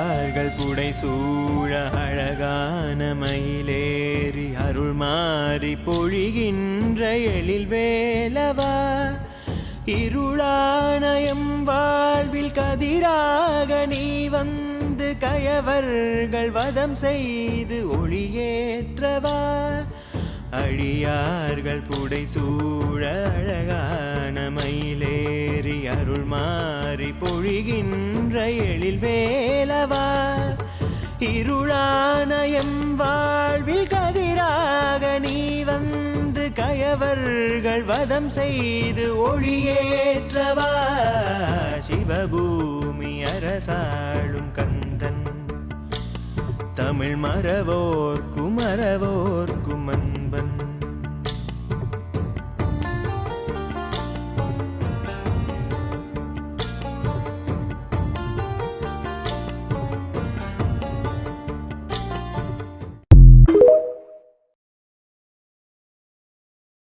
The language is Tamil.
அடியார்கள் புடைசூழ அழகான மயிலேறி அருள் மாறி பொழிகின்ற எழில் வேலவா, இருளானயம் வாழ்வில் கதிராக நீ வந்து கயவர்கள் வதம் செய்து ஒளியேற்றவா, அடியார்கள் புடைசூழ அழகான மயிலேறி அருள் மாறி பொழிகின்ற எழில் வேலவா, இருளானயம் வாழ்வில் கதிராக நீ வந்து கயவர்கள் வதம் செய்து ஒளியேற்றவா, சிவபூமி அரசாளும் கந்தன் தமிழ் மறவோர் குமரவோர்